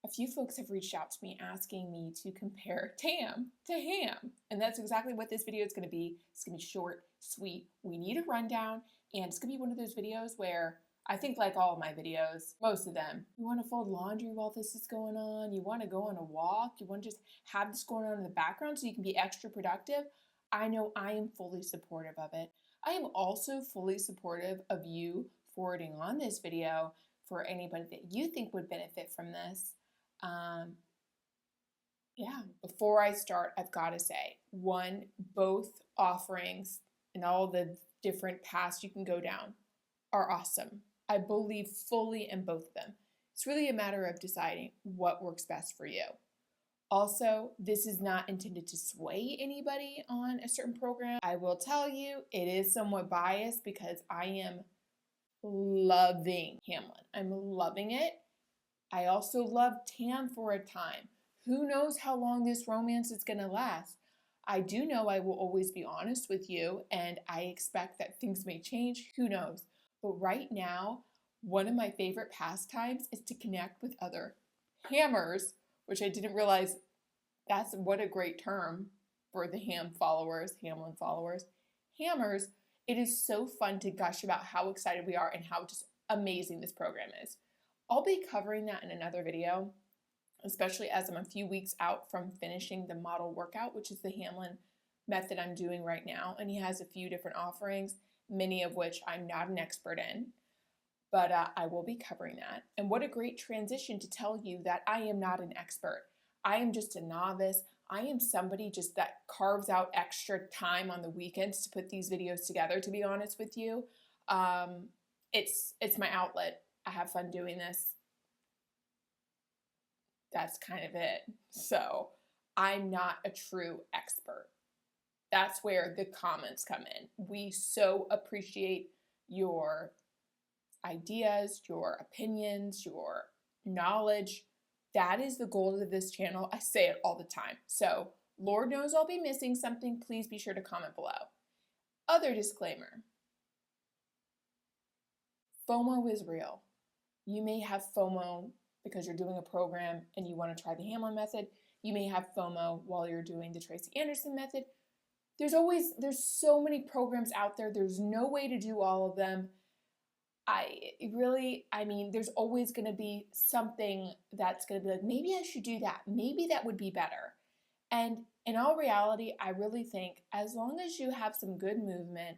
A few folks have reached out to me asking me to compare tam to ham. And that's exactly what this video is going to be. It's going to be short, sweet. We need a rundown. And it's going to be one of those videos where I think, like all of my videos, most of them, you want to fold laundry while this is going on. You want to go on a walk. You want to just have this going on in the background so you can be extra productive. I know I am fully supportive of it. I am also fully supportive of you forwarding on this video for anybody that you think would benefit from this. Yeah, before I start, I've got to say, one, both offerings and all the different paths you can go down are awesome. I believe fully in both of them. It's really a matter of deciding what works best for you. Also, this is not intended to sway anybody on a certain program. I will tell you, it is somewhat biased because I am loving Hamelin. I'm loving it. I also loved Tam for a time. Who knows how long this romance is going to last? I do know I will always be honest with you, and I expect that things may change. Who knows? But right now, one of my favorite pastimes is to connect with other hammers, which I didn't realize that's what a great term for the Hamelin followers. Hammers, it is so fun to gush about how excited we are and how just amazing this program is. I'll be covering that in another video, especially as I'm a few weeks out from finishing the model workout, which is the Hamelin method I'm doing right now. And he has a few different offerings, many of which I'm not an expert in, but I will be covering that. And what a great transition to tell you that I am not an expert. I am just a novice. I am somebody just that carves out extra time on the weekends to put these videos together, to be honest with you. It's my outlet. I have fun doing this. That's kind of it. So I'm not a true expert. That's where the comments come in. We so appreciate your ideas, your opinions, your knowledge. That is the goal of this channel. I say it all the time. So Lord knows I'll be missing something. Please be sure to comment below. Other disclaimer. FOMO is real. You may have FOMO because you're doing a program and you want to try the Hamelin method. You may have FOMO while you're doing the Tracy Anderson method. There's so many programs out there. There's no way to do all of them. There's always going to be something that's going to be like, maybe I should do that. Maybe that would be better. And in all reality, I really think as long as you have some good movement,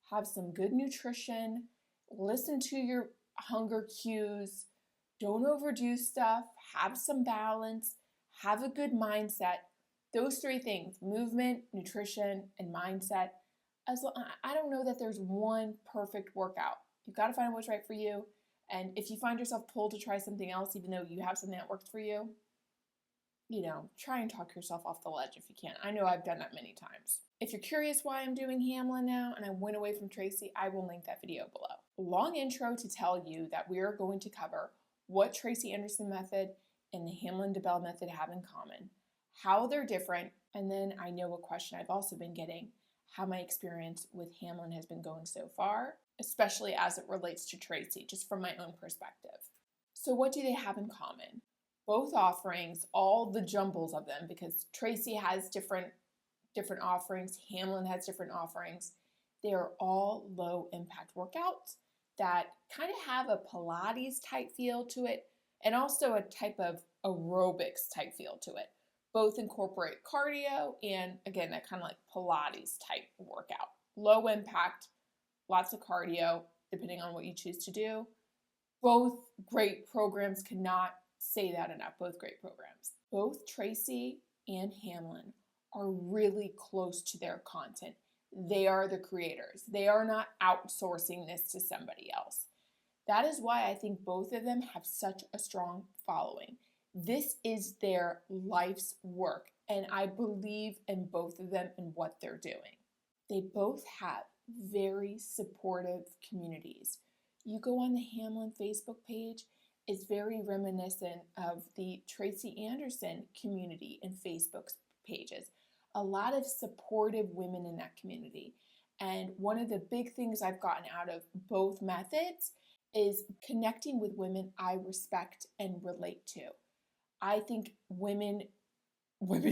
have some good nutrition, listen to your hunger cues, don't overdo stuff, have some balance, have a good mindset. Those three things, movement, nutrition, and mindset. I don't know that there's one perfect workout. You've got to find what's right for you. And if you find yourself pulled to try something else, even though you have something that works for you, try and talk yourself off the ledge if you can. I know I've done that many times. If you're curious why I'm doing Hamelin now and I went away from Tracy, I will link that video below. Long intro to tell you that we are going to cover what Tracy Anderson Method and the Hamelin D'ablell Method have in common, how they're different, and then I know a question I've also been getting, how my experience with Hamelin has been going so far, especially as it relates to Tracy, just from my own perspective. So what do they have in common? Both offerings, all the jumbles of them, because Tracy has different offerings, Hamelin has different offerings. They are all low impact workouts that kind of have a Pilates type feel to it and also a type of aerobics type feel to it. Both incorporate cardio and, again, that kind of like Pilates type workout. Low impact, lots of cardio, depending on what you choose to do. Both great programs, cannot say that enough. Both great programs. Both Tracy and Hamelin are really close to their content. They are the creators. They are not outsourcing this to somebody else. That is why I think both of them have such a strong following. This is their life's work, and I believe in both of them and what they're doing. They both have very supportive communities. You go on the Hamelin Facebook page, it's very reminiscent of the Tracy Anderson community and Facebook pages. A lot of supportive women in that community. And one of the big things I've gotten out of both methods is connecting with women I respect and relate to. I think women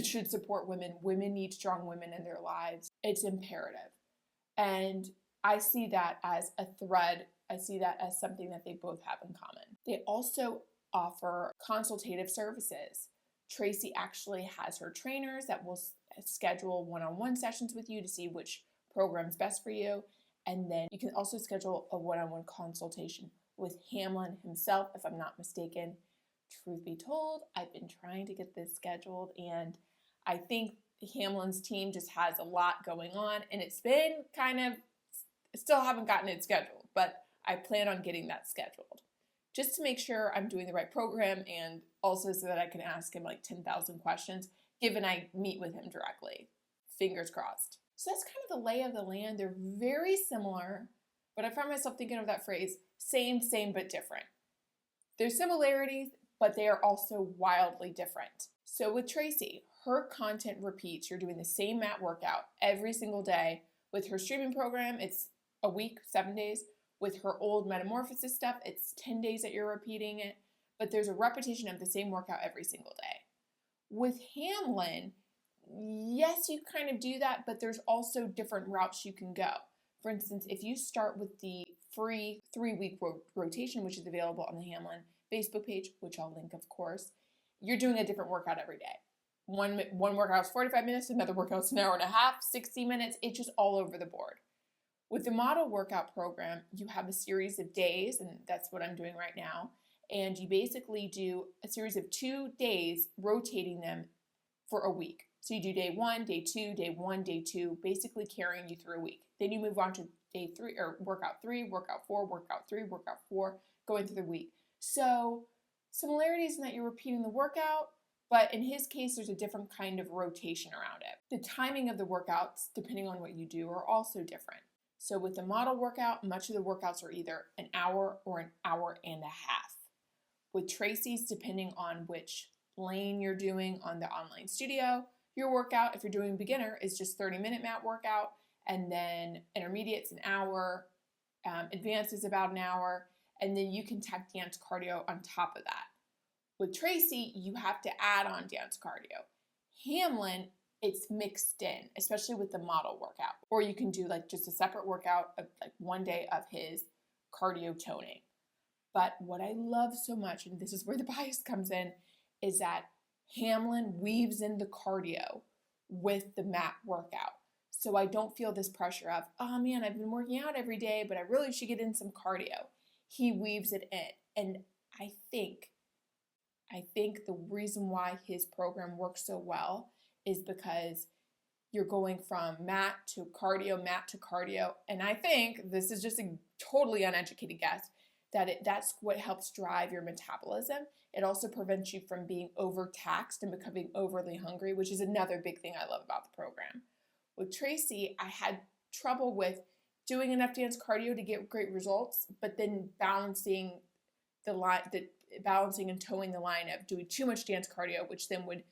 should support women. Women need strong women in their lives. It's imperative. And I see that as a thread. I see that as something that they both have in common. They also offer consultative services. Tracy actually has her trainers that will schedule one-on-one sessions with you to see which program's best for you. And then you can also schedule a one-on-one consultation with Hamelin himself, if I'm not mistaken. Truth be told, I've been trying to get this scheduled, and I think Hamelin's team just has a lot going on, and it's been still haven't gotten it scheduled, but I plan on getting that scheduled just to make sure I'm doing the right program, and also so that I can ask him like 10,000 questions, given I meet with him directly. Fingers crossed. So that's kind of the lay of the land. They're very similar, but I find myself thinking of that phrase, same, but different. There's similarities, but they are also wildly different. So with Tracy, her content repeats. You're doing the same mat workout every single day. With her streaming program, it's a week, 7 days. With her old metamorphosis stuff, it's 10 days that you're repeating it, but there's a repetition of the same workout every single day. With Hamelin, yes, you kind of do that, but there's also different routes you can go. For instance, if you start with the free 3-week rotation, which is available on the Hamelin Facebook page, which I'll link, of course, you're doing a different workout every day. One workout is 45 minutes, another workout is an hour and a half, 60 minutes. It's just all over the board. With the model workout program, you have a series of days, and that's what I'm doing right now. And you basically do a series of 2 days, rotating them for a week. So you do day 1, day 2, day 1, day 2, basically carrying you through a week. Then you move on to day 3, or workout 3, workout 4, workout 3, workout 4, going through the week. So similarities in that you're repeating the workout, but in his case, there's a different kind of rotation around it. The timing of the workouts, depending on what you do, are also different. So with the model workout, much of the workouts are either an hour or an hour and a half. With Tracy's, depending on which lane you're doing on the online studio, your workout, if you're doing beginner, is just 30-minute mat workout, and then intermediate's an hour, advanced is about an hour, and then you can tack dance cardio on top of that. With Tracy, you have to add on dance cardio. Hamelin, it's mixed in, especially with the model workout. Or you can do like just a separate workout of like 1 day of his cardio toning. But what I love so much, and this is where the bias comes in, is that Hamelin weaves in the cardio with the mat workout. So I don't feel this pressure of, oh man, I've been working out every day, but I really should get in some cardio. He weaves it in. And I think the reason why his program works so well is because you're going from mat to cardio, and I think, this is just a totally uneducated guess, that's what helps drive your metabolism. It also prevents you from being overtaxed and becoming overly hungry, which is another big thing I love about the program. With Tracy, I had trouble with doing enough dance cardio to get great results, but then balancing and towing the line of doing too much dance cardio, which then would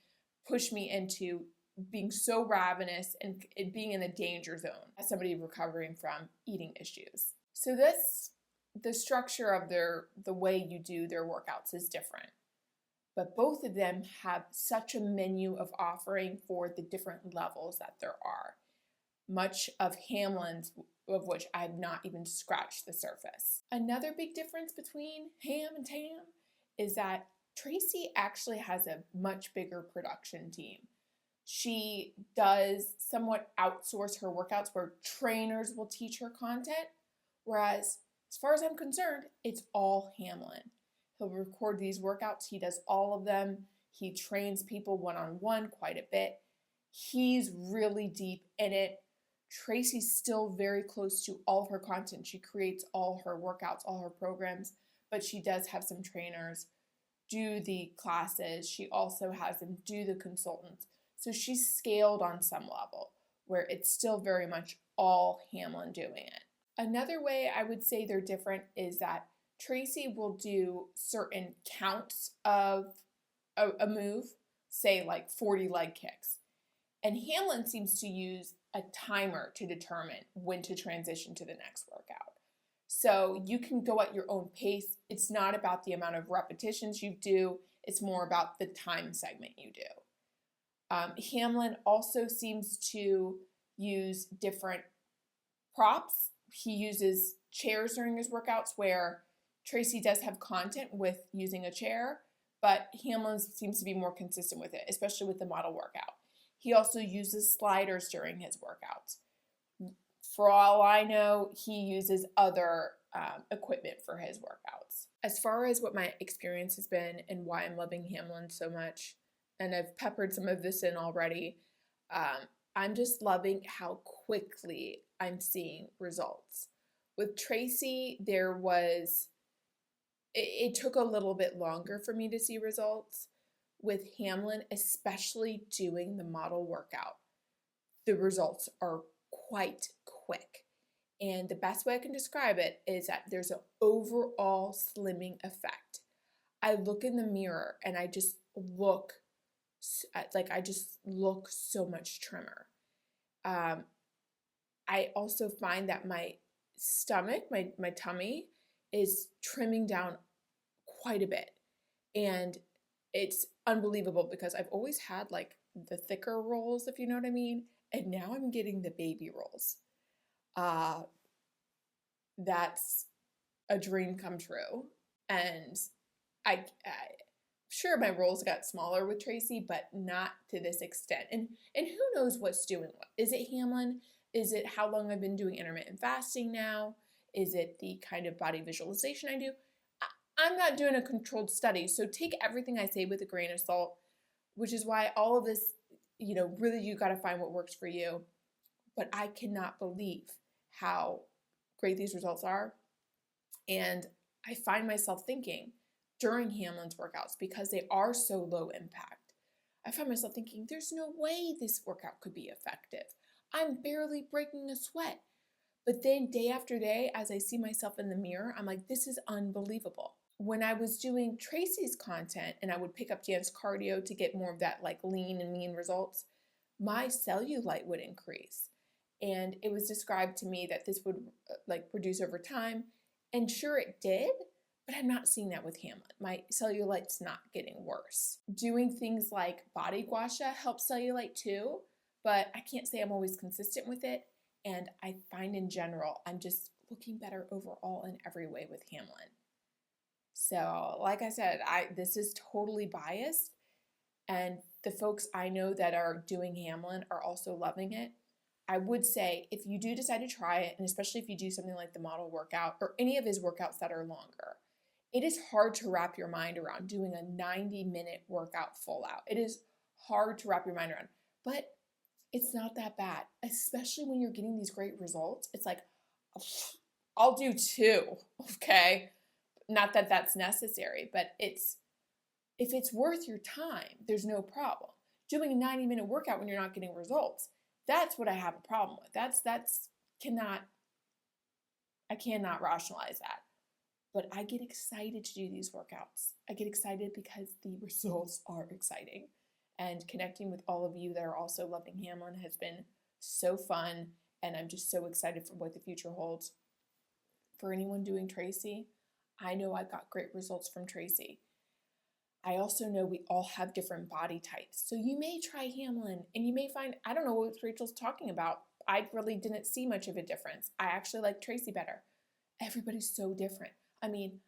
push me into being so ravenous and being in the danger zone as somebody recovering from eating issues. So the structure of the way you do their workouts is different. But both of them have such a menu of offering for the different levels that there are. Much of Hamelin's, of which I have not even scratched the surface. Another big difference between Ham and Tam is that Tracy actually has a much bigger production team. She does somewhat outsource her workouts where trainers will teach her content, whereas as far as I'm concerned, it's all Hamelin. He'll record these workouts. He does all of them. He trains people one-on-one quite a bit. He's really deep in it. Tracy's still very close to all of her content. She creates all her workouts, all her programs, but she does have some trainers do the classes. She also has them do the consultants. So she's scaled on some level where it's still very much all Hamelin doing it. Another way I would say they're different is that Tracy will do certain counts of a move, say like 40 leg kicks. And Hamelin seems to use a timer to determine when to transition to the next workout. So you can go at your own pace. It's not about the amount of repetitions you do. It's more about the time segment you do. Hamelin also seems to use different props. He uses chairs during his workouts, where Tracy does have content with using a chair, but Hamelin seems to be more consistent with it, especially with the model workout. He also uses sliders during his workouts. For all I know, he uses other equipment for his workouts. As far as what my experience has been and why I'm loving Hamelin so much, and I've peppered some of this in already, I'm just loving how quickly I'm seeing results. With Tracy, it took a little bit longer for me to see results. With Hamelin, especially doing the model workout, the results are quite quick. And the best way I can describe it is that there's an overall slimming effect. I look in the mirror and I just look so much trimmer. I also find that my stomach, my tummy, is trimming down quite a bit. And it's unbelievable because I've always had like the thicker rolls, if you know what I mean. And now I'm getting the baby rolls. That's a dream come true. And I'm sure my rolls got smaller with Tracy, but not to this extent. And who knows what's doing what? Is it Hamelin? Is it how long I've been doing intermittent fasting now? Is it the kind of body visualization I do? I'm not doing a controlled study, so take everything I say with a grain of salt, which is why all of this, really you got to find what works for you. But I cannot believe how great these results are. And I find myself thinking during Hamelin's workouts, because they are so low impact, I find myself thinking there's no way this workout could be effective. I'm barely breaking a sweat. But then day after day, as I see myself in the mirror, I'm like, this is unbelievable. When I was doing Tracy's content and I would pick up dance cardio to get more of that like lean and mean results, my cellulite would increase. And it was described to me that this would reduce over time. And sure it did, but I'm not seeing that with Hamelin. My cellulite's not getting worse. Doing things like body gua sha helps cellulite too, but I can't say I'm always consistent with it. And I find in general, I'm just looking better overall in every way with Hamelin. So like I said, this is totally biased. And the folks I know that are doing Hamelin are also loving it. I would say if you do decide to try it, and especially if you do something like the model workout or any of his workouts that are longer, it is hard to wrap your mind around doing a 90-minute workout full out. It is hard to wrap your mind around, but it's not that bad, especially when you're getting these great results. It's like, I'll do 2, okay? Not that that's necessary, but if it's worth your time, there's no problem. Doing a 90-minute workout when you're not getting results, that's what I have a problem with. I cannot rationalize that. But I get excited to do these workouts. I get excited because the results are exciting. And connecting with all of you that are also loving Hamelin has been so fun. And I'm just so excited for what the future holds. For anyone doing Tracy, I know I got great results from Tracy. I also know we all have different body types. So you may try Hamelin and you may find, I don't know what Rachel's talking about. I really didn't see much of a difference. I actually like Tracy better. Everybody's so different. I mean,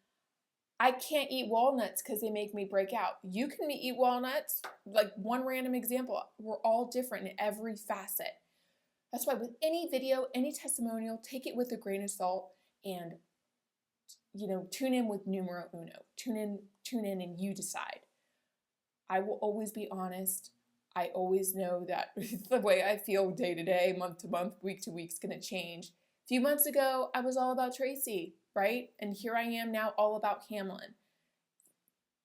I can't eat walnuts because they make me break out. You can eat walnuts, like one random example. We're all different in every facet. That's why with any video, any testimonial, take it with a grain of salt and, tune in with numero uno. Tune in and you decide. I will always be honest. I always know that the way I feel day to day, month to month, week to week is going to change. A few months ago, I was all about Tracy, right? And here I am now all about Hamelin.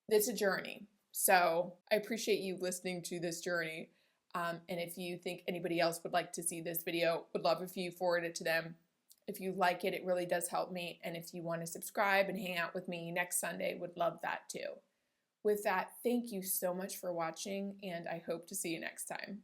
It's a journey. So I appreciate you listening to this journey. And if you think anybody else would like to see this video, would love if you forward it to them. If you like it, it really does help me. And if you want to subscribe and hang out with me next Sunday, would love that too. With that, thank you so much for watching, and I hope to see you next time.